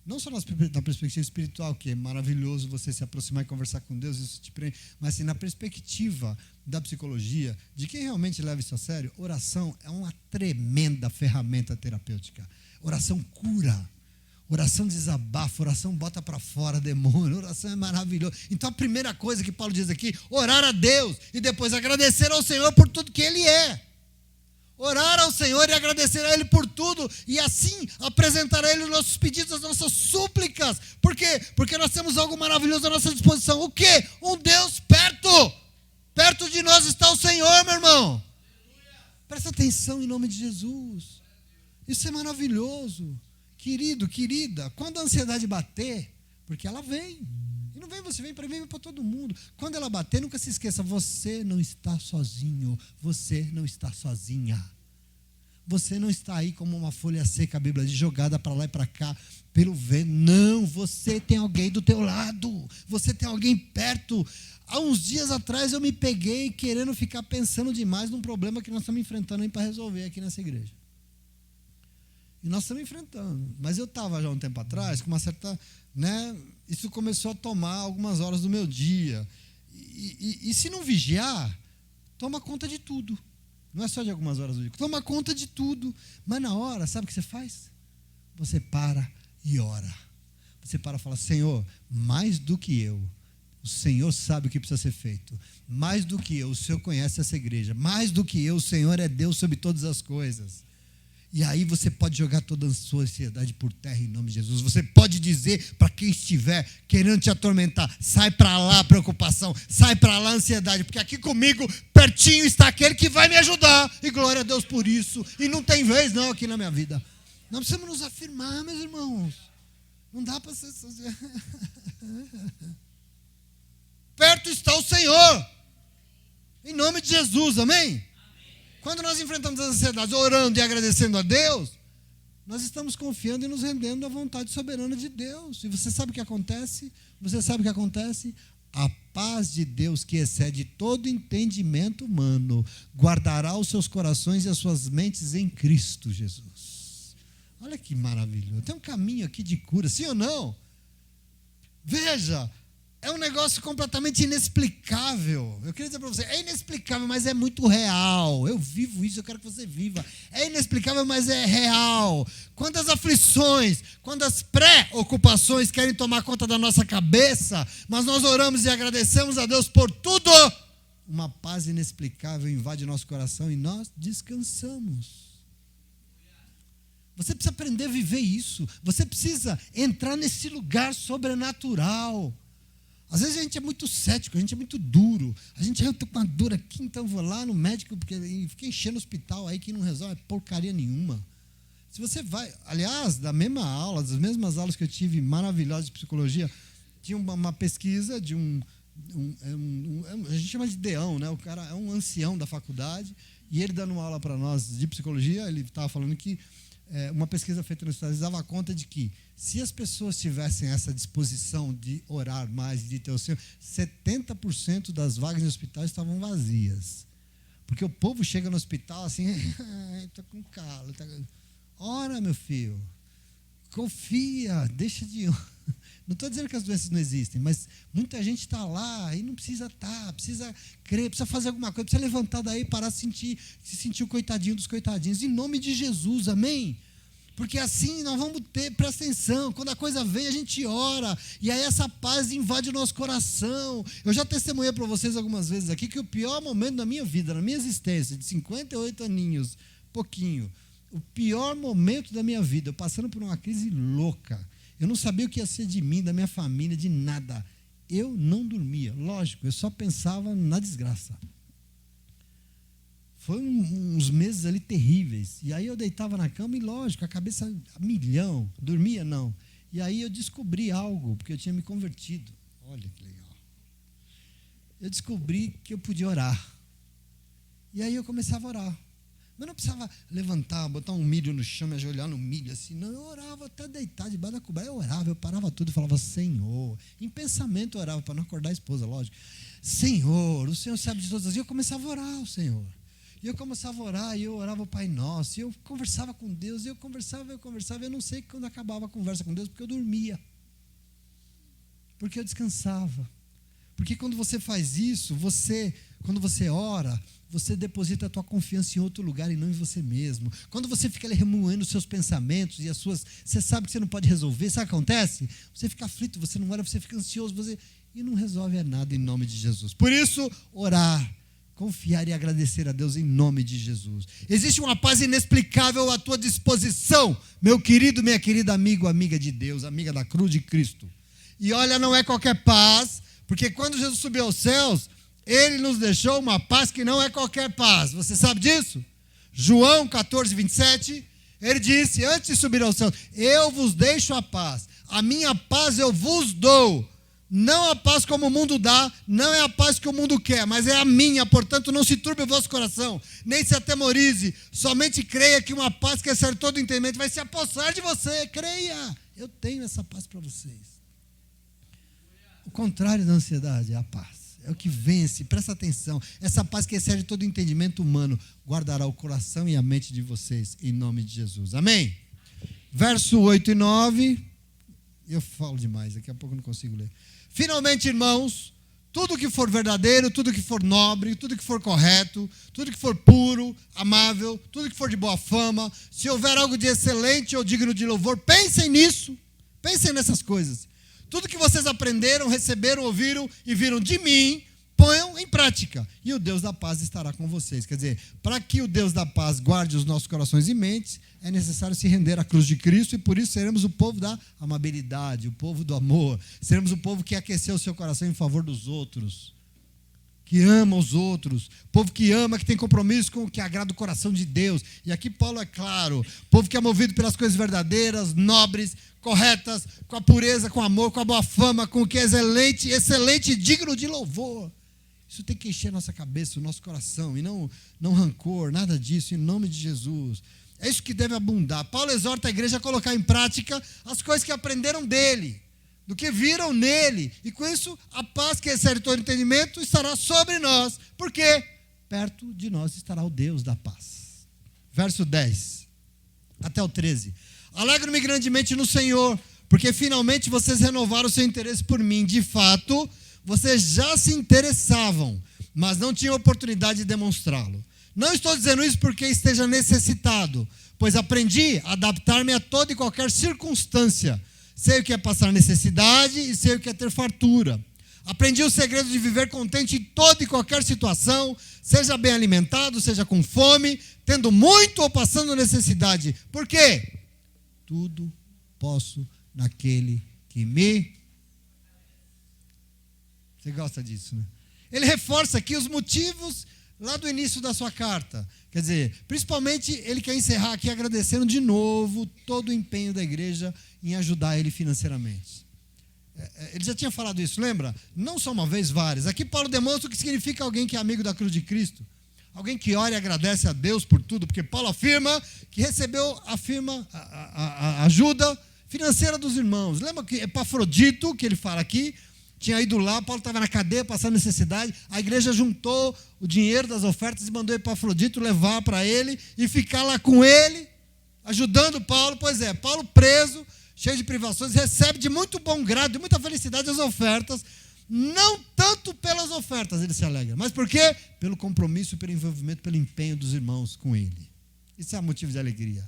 Não só na perspectiva espiritual, que é maravilhoso você se aproximar e conversar com Deus, isso te prende, mas assim, na perspectiva da psicologia, de quem realmente leva isso a sério, oração é uma tremenda ferramenta terapêutica. Oração cura, oração desabafa, oração bota para fora demônio, oração é maravilhoso. Então a primeira coisa que Paulo diz aqui, orar a Deus e depois agradecer ao Senhor por tudo que Ele é. Orar ao Senhor e agradecer a Ele por tudo, e assim apresentar a Ele os nossos pedidos, as nossas súplicas. Por quê? Porque nós temos algo maravilhoso à nossa disposição. O quê? Um Deus perto. Perto de nós está o Senhor, meu irmão. Presta atenção em nome de Jesus. Isso é maravilhoso. Querido, querida, quando a ansiedade bater, porque ela vem, e não vem você, vem para mim, vem para todo mundo. Quando ela bater, nunca se esqueça, você não está sozinho, você não está sozinha. Você não está aí como uma folha seca, a Bíblia diz, jogada para lá e para cá, pelo vento. Não, você tem alguém do teu lado, você tem alguém perto. Há uns dias atrás eu me peguei querendo ficar pensando demais num problema que nós estamos enfrentando aí para resolver aqui nessa igreja. E nós estamos enfrentando. Mas eu estava já um tempo atrás com uma certa... isso começou a tomar algumas horas do meu dia. E se não vigiar, toma conta de tudo. Não é só de algumas horas do dia. Toma conta de tudo. Mas na hora, sabe o que você faz? Você para e ora. Você para e fala, Senhor, mais do que eu, o Senhor sabe o que precisa ser feito. Mais do que eu, o Senhor conhece essa igreja. Mais do que eu, o Senhor é Deus sobre todas as coisas. E aí você pode jogar toda a sua ansiedade por terra em nome de Jesus. Você pode dizer para quem estiver querendo te atormentar, sai para lá a preocupação, sai para lá a ansiedade, porque aqui comigo, pertinho está aquele que vai me ajudar. E glória a Deus por isso. E não tem vez não aqui na minha vida. Nós precisamos nos afirmar, meus irmãos. Não dá para ser... Perto está o Senhor. Em nome de Jesus, amém? Quando nós enfrentamos as ansiedades orando e agradecendo a Deus, nós estamos confiando e nos rendendo à vontade soberana de Deus. E você sabe o que acontece? A paz de Deus, que excede todo entendimento humano, guardará os seus corações e as suas mentes em Cristo Jesus. Olha que maravilhoso. Tem um caminho aqui de cura, sim ou não? Veja, é um negócio completamente inexplicável. Eu queria dizer para você, é inexplicável, mas é muito real. Eu vivo isso, eu quero que você viva. É inexplicável, mas é real. Quando as aflições, quando as preocupações querem tomar conta da nossa cabeça, mas nós oramos e agradecemos a Deus por tudo, uma paz inexplicável invade nosso coração e nós descansamos. Você precisa aprender a viver isso. Você precisa entrar nesse lugar sobrenatural. Às vezes a gente é muito cético, a gente é muito duro. A gente, eu estou com uma dor aqui, então vou lá no médico, porque fica enchendo o hospital aí que não resolve porcaria nenhuma. Se você vai, aliás, da mesma aula, das mesmas aulas que eu tive maravilhosas de psicologia, tinha uma pesquisa de a gente chama de deão, né? O cara é um ancião da faculdade, e ele dando uma aula para nós de psicologia, ele estava falando que uma pesquisa feita nos Estados Unidos dava conta de que, se as pessoas tivessem essa disposição de orar mais, de ter o Senhor, 70% das vagas em hospitais estavam vazias. Porque o povo chega no hospital assim, está com calo. Ora, meu filho, confia, deixa de... Não estou dizendo que as doenças não existem, mas muita gente está lá e não precisa estar, precisa crer, precisa fazer alguma coisa, precisa levantar daí e parar de se sentir o coitadinho dos coitadinhos. Em nome de Jesus, amém? Porque assim nós vamos ter, presta atenção, quando a coisa vem a gente ora, e aí essa paz invade o nosso coração. Eu já testemunhei para vocês algumas vezes aqui que o pior momento da minha vida, na minha existência, de 58 aninhos, pouquinho, o pior momento da minha vida, eu passando por uma crise louca, eu não sabia o que ia ser de mim, da minha família, de nada. Eu não dormia, lógico, eu só pensava na desgraça. Foi uns meses ali terríveis. E aí eu deitava na cama e, lógico, a cabeça a milhão, dormia não. E aí eu descobri algo, porque eu tinha me convertido. Olha que legal. Eu descobri que eu podia orar. E aí eu começava a orar. Mas não precisava levantar, botar um milho no chão, me ajoelhar no milho, assim. Não, eu orava até deitar debaixo da coberta. Eu orava, eu parava tudo e falava, Senhor. Em pensamento eu orava, para não acordar a esposa, lógico. Senhor, o Senhor sabe de todas as coisas. E eu começava a orar ao Senhor. E eu começava a orar, e eu orava o Pai Nosso. E eu conversava com Deus, e eu conversava. Eu não sei quando acabava a conversa com Deus, porque eu dormia. Porque eu descansava. Porque quando você faz isso, quando você ora, você deposita a tua confiança em outro lugar e não em você mesmo. Quando você fica ali remoendo os seus pensamentos e você sabe que você não pode resolver, sabe o que acontece? Você fica aflito, você não ora, você fica ansioso, e não resolve nada em nome de Jesus. Por isso, orar, confiar e agradecer a Deus em nome de Jesus. Existe uma paz inexplicável à tua disposição, meu querido, minha querida amigo, amiga de Deus, amiga da cruz de Cristo. E olha, não é qualquer paz, porque quando Jesus subiu aos céus, Ele nos deixou uma paz que não é qualquer paz. Você sabe disso? João 14, 27, ele disse, antes de subir aos céus, eu vos deixo a paz. A minha paz eu vos dou. Não a paz como o mundo dá, não é a paz que o mundo quer, mas é a minha. Portanto, não se turbe o vosso coração, nem se atemorize. Somente creia que uma paz que excede todo entendimento vai se apossar de você. Creia. Eu tenho essa paz para vocês. O contrário da ansiedade é a paz. É o que vence, presta atenção. Essa paz que excede todo entendimento humano guardará o coração e a mente de vocês, em nome de Jesus. Amém? Verso 8 e 9. Eu falo demais, daqui a pouco eu não consigo ler. Finalmente, irmãos, tudo que for verdadeiro, tudo que for nobre, tudo que for correto, tudo que for puro, amável, tudo que for de boa fama, se houver algo de excelente ou digno de louvor, pensem nisso, pensem nessas coisas. Tudo que vocês aprenderam, receberam, ouviram e viram de mim, ponham em prática. E o Deus da paz estará com vocês. Quer dizer, para que o Deus da paz guarde os nossos corações e mentes, é necessário se render à cruz de Cristo, e por isso seremos o povo da amabilidade, o povo do amor. Seremos o povo que aqueceu o seu coração em favor dos outros, que ama os outros, povo que ama, que tem compromisso com o que agrada o coração de Deus. E aqui Paulo é claro, povo que é movido pelas coisas verdadeiras, nobres, corretas, com a pureza, com o amor, com a boa fama, com o que é excelente e digno de louvor. Isso tem que encher a nossa cabeça, o nosso coração, e não rancor, nada disso, em nome de Jesus. É isso que deve abundar. Paulo exorta a igreja a colocar em prática as coisas que aprenderam dele, do que viram nele, e com isso a paz que excede todo entendimento estará sobre nós, porque perto de nós estará o Deus da paz. Verso 10 até o 13. Alegro-me grandemente no Senhor, porque finalmente vocês renovaram o seu interesse por mim. De fato, vocês já se interessavam, mas não tinham oportunidade de demonstrá-lo. Não estou dizendo isso porque esteja necessitado, pois aprendi a adaptar-me a toda e qualquer circunstância. Sei o que é passar necessidade e sei o que é ter fartura. Aprendi o segredo de viver contente em toda e qualquer situação, seja bem alimentado, seja com fome, tendo muito ou passando necessidade. Por quê? Tudo posso naquele que me... Você gosta disso, né? Ele reforça aqui os motivos lá do início da sua carta. Quer dizer, principalmente ele quer encerrar aqui agradecendo de novo todo o empenho da igreja em ajudar ele financeiramente. Ele já tinha falado isso, lembra? Não só uma vez, várias. Aqui Paulo demonstra o que significa alguém que é amigo da cruz de Cristo. Alguém que ora e agradece a Deus por tudo, porque Paulo afirma que recebeu a ajuda financeira dos irmãos. Lembra que Epafrodito, que ele fala aqui, tinha ido lá, Paulo estava na cadeia passando necessidade, a igreja juntou o dinheiro das ofertas e mandou Epafrodito levar para ele e ficar lá com ele, ajudando Paulo. Pois é, Paulo preso, cheio de privações, recebe de muito bom grado, de muita felicidade as ofertas, não tanto pelas ofertas ele se alegra, mas por quê? Pelo compromisso, pelo envolvimento, pelo empenho dos irmãos com ele. Isso é motivo de alegria.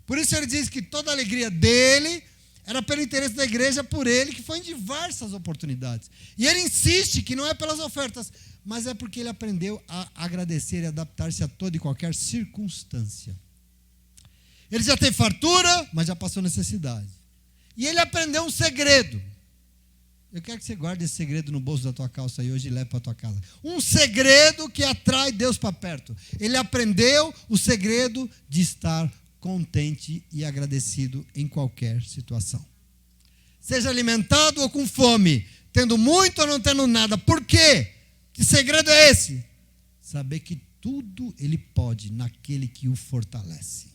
Por isso ele diz que toda a alegria dele era pelo interesse da igreja por ele, que foi em diversas oportunidades. E ele insiste que não é pelas ofertas, mas é porque ele aprendeu a agradecer e adaptar-se a toda e qualquer circunstância. Ele já tem fartura, mas já passou necessidade. E ele aprendeu um segredo. Eu quero que você guarde esse segredo no bolso da tua calça aí hoje e leve para a tua casa. Um segredo que atrai Deus para perto. Ele aprendeu o segredo de estar contente e agradecido em qualquer situação. Seja alimentado ou com fome, tendo muito ou não tendo nada. Por quê? Que segredo é esse? Saber que tudo ele pode naquele que o fortalece.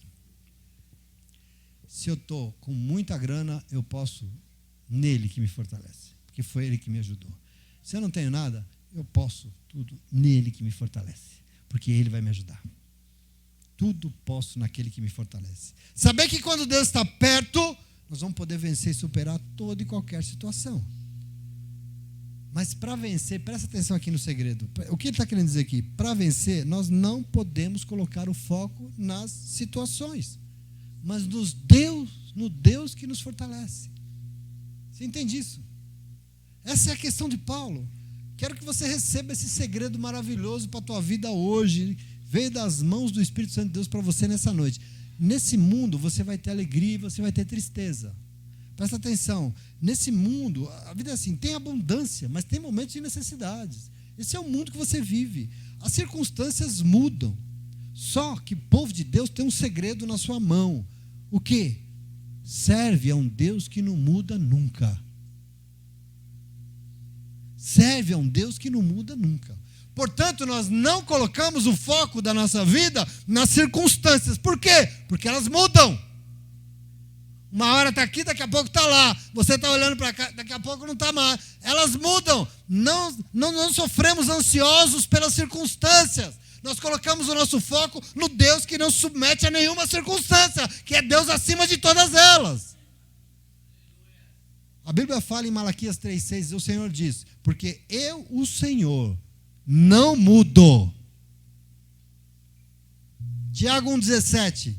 Se eu estou com muita grana, eu posso nele que me fortalece, porque foi ele que me ajudou. Se eu não tenho nada, eu posso tudo nele que me fortalece, porque ele vai me ajudar. Tudo posso naquele que me fortalece. Saber que quando Deus está perto, nós vamos poder vencer e superar toda e qualquer situação. Mas para vencer, presta atenção aqui no segredo. O que ele está querendo dizer aqui? Para vencer, nós não podemos colocar o foco nas situações, mas no Deus que nos fortalece. Você entende isso? Essa é a questão de Paulo. Quero que você receba esse segredo maravilhoso para a tua vida hoje. Veio das mãos do Espírito Santo de Deus para você nessa noite. Nesse mundo você vai ter alegria e você vai ter tristeza. Presta atenção. Nesse mundo, a vida é assim, tem abundância, mas tem momentos de necessidades. Esse é o mundo que você vive. As circunstâncias mudam. Só que o povo de Deus tem um segredo na sua mão. O quê? Serve a um Deus que não muda nunca. Serve a um Deus que não muda nunca. Portanto, nós não colocamos o foco da nossa vida nas circunstâncias. Por quê? Porque elas mudam. Uma hora está aqui, daqui a pouco está lá. Você está olhando para cá, daqui a pouco não está mais. Elas mudam. Não sofremos ansiosos pelas circunstâncias. Nós colocamos o nosso foco no Deus que não submete a nenhuma circunstância, que é Deus acima de todas elas. A Bíblia fala em Malaquias 3,6, o Senhor diz, porque eu, o Senhor, não mudo. Tiago 1,17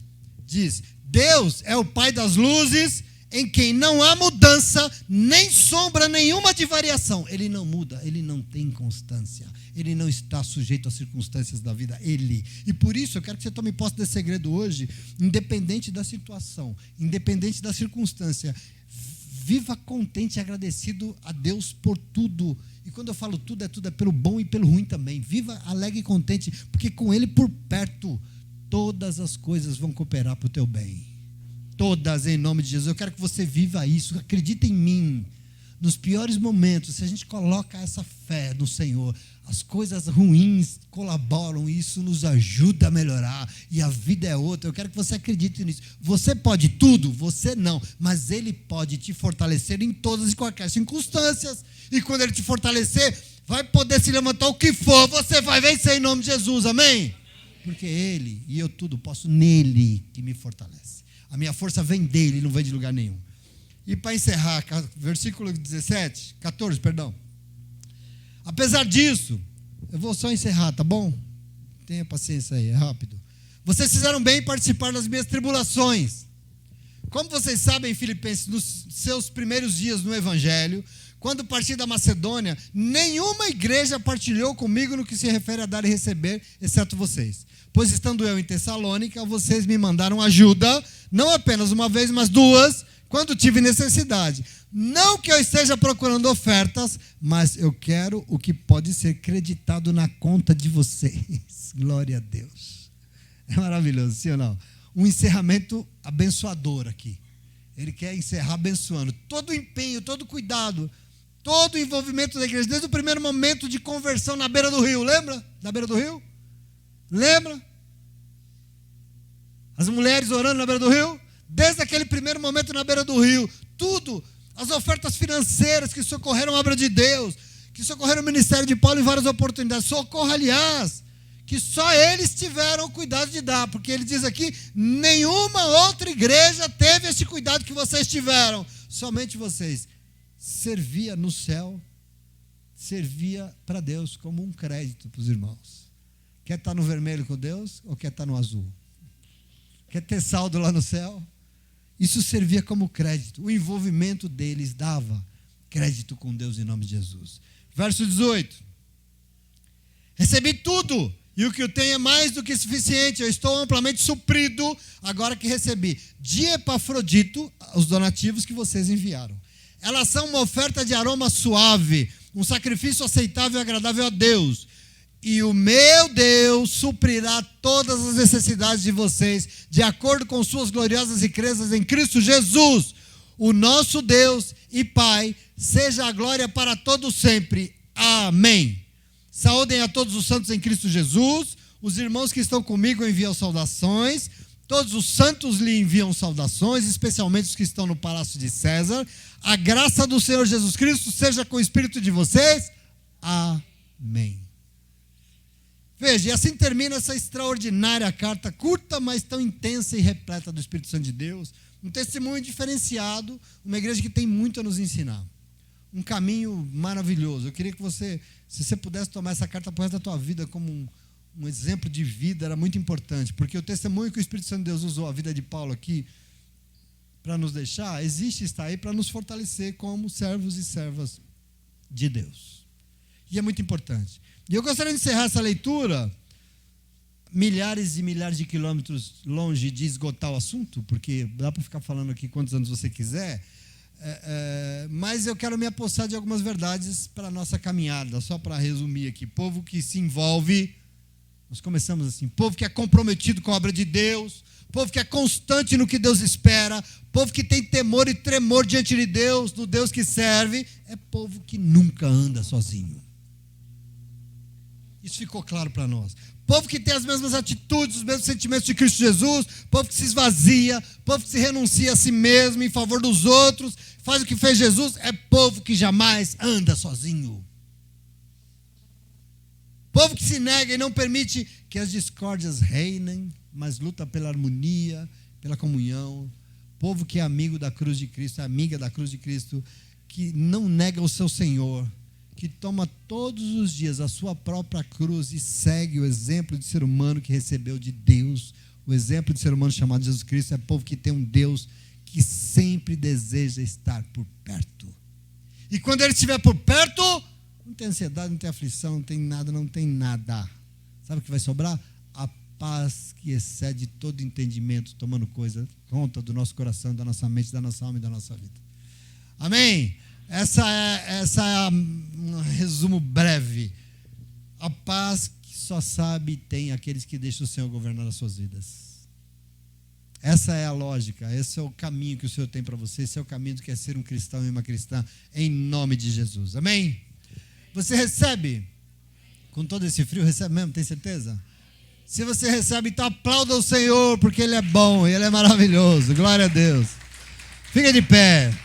diz, Deus é o Pai das luzes, em quem não há mudança, nem sombra nenhuma de variação. Ele não muda, ele não tem constância. Ele não está sujeito às circunstâncias da vida, ele. E por isso eu quero que você tome posse desse segredo hoje, independente da situação, independente da circunstância. Viva contente e agradecido a Deus por tudo. E quando eu falo tudo, é pelo bom e pelo ruim também. Viva alegre e contente, porque com ele por perto, todas as coisas vão cooperar para o teu bem. Todas, em nome de Jesus. Eu quero que você viva isso, acredita em mim. Nos piores momentos, se a gente coloca essa fé no Senhor, as coisas ruins colaboram e isso nos ajuda a melhorar. E a vida é outra. Eu quero que você acredite nisso. Você pode tudo? Você não. Mas Ele pode te fortalecer em todas e qualquer circunstâncias. E quando Ele te fortalecer, vai poder se levantar o que for. Você vai vencer em nome de Jesus. Amém? Porque Ele e eu tudo posso nele que me fortalece. A minha força vem dele, não vem de lugar nenhum. E para encerrar, versículo 14. Apesar disso, eu vou só encerrar, tá bom? Tenha paciência aí, é rápido. Vocês fizeram bem em participar das minhas tribulações. Como vocês sabem, Filipenses, nos seus primeiros dias no Evangelho, quando parti da Macedônia, nenhuma igreja partilhou comigo no que se refere a dar e receber, exceto vocês. Pois estando eu em Tessalônica, vocês me mandaram ajuda, não apenas uma vez, mas duas, quando tive necessidade. Não que eu esteja procurando ofertas, mas eu quero o que pode ser creditado na conta de vocês. Glória a Deus. É maravilhoso, sim ou não? Um encerramento abençoador aqui. Ele quer encerrar abençoando. Todo o empenho, todo o cuidado, todo o envolvimento da igreja, desde o primeiro momento de conversão na beira do rio. Lembra? Na beira do rio? Lembra? As mulheres orando na beira do rio? Desde aquele primeiro momento na beira do rio. Tudo. As ofertas financeiras que socorreram a obra de Deus, que socorreram o ministério de Paulo em várias oportunidades. Socorro, aliás, que só eles tiveram o cuidado de dar, porque ele diz aqui, nenhuma outra igreja teve esse cuidado que vocês tiveram, somente vocês. Servia no céu, servia para Deus como um crédito para os irmãos. Quer estar no vermelho com Deus ou quer estar no azul? Quer ter saldo lá no céu? Isso servia como crédito. O envolvimento deles dava crédito com Deus em nome de Jesus. Verso 18. Recebi tudo, e o que eu tenho é mais do que suficiente. Eu estou amplamente suprido, agora que recebi de Epafrodito os donativos que vocês enviaram. Elas são uma oferta de aroma suave, um sacrifício aceitável e agradável a Deus. E o meu Deus suprirá todas as necessidades de vocês, de acordo com suas gloriosas riquezas em Cristo Jesus. O nosso Deus e Pai, seja a glória para todos sempre. Amém. Saúdem a todos os santos em Cristo Jesus. Os irmãos que estão comigo enviam saudações. Todos os santos lhe enviam saudações, especialmente os que estão no palácio de César. A graça do Senhor Jesus Cristo seja com o espírito de vocês. Amém. Veja, e assim termina essa extraordinária carta, curta, mas tão intensa e repleta do Espírito Santo de Deus. Um testemunho diferenciado, uma igreja que tem muito a nos ensinar. Um caminho maravilhoso. Eu queria que você, se você pudesse tomar essa carta para o resto da tua vida como um exemplo de vida, era muito importante, porque o testemunho que o Espírito Santo de Deus usou, a vida de Paulo aqui, para nos deixar, existe, está aí para nos fortalecer como servos e servas de Deus. E é muito importante. E eu gostaria de encerrar essa leitura, milhares e milhares de quilômetros longe de esgotar o assunto, porque dá para ficar falando aqui quantos anos você quiser, mas eu quero me apossar de algumas verdades para a nossa caminhada, só para resumir aqui. Povo que se envolve, nós começamos assim, povo que é comprometido com a obra de Deus, povo que é constante no que Deus espera, povo que tem temor e tremor diante de Deus, do Deus que serve, é povo que nunca anda sozinho. Isso ficou claro para nós. Povo que tem as mesmas atitudes, os mesmos sentimentos de Cristo Jesus, povo que se esvazia, povo que se renuncia a si mesmo em favor dos outros, faz o que fez Jesus, é povo que jamais anda sozinho. Povo que se nega e não permite que as discórdias reinem, mas luta pela harmonia, pela comunhão. Povo que é amigo da cruz de Cristo, é amiga da cruz de Cristo, que não nega o seu Senhor, que toma todos os dias a sua própria cruz e segue o exemplo de ser humano que recebeu de Deus. O exemplo de ser humano chamado Jesus Cristo é povo que tem um Deus que sempre deseja estar por perto. E quando Ele estiver por perto, não tem ansiedade, não tem aflição, não tem nada, não tem nada. Sabe o que vai sobrar? A paz que excede todo entendimento, tomando conta do nosso coração, da nossa mente, da nossa alma e da nossa vida. Amém? Essa é um resumo breve. A paz que só sabe tem aqueles que deixam o Senhor governar as suas vidas. Essa é a lógica, esse é o caminho que o Senhor tem para você, esse é o caminho que é ser um cristão e uma cristã, em nome de Jesus. Amém? Você recebe? Com todo esse frio, recebe mesmo, tem certeza? Se você recebe, então aplauda o Senhor, porque Ele é bom, Ele é maravilhoso. Glória a Deus. Fica de pé.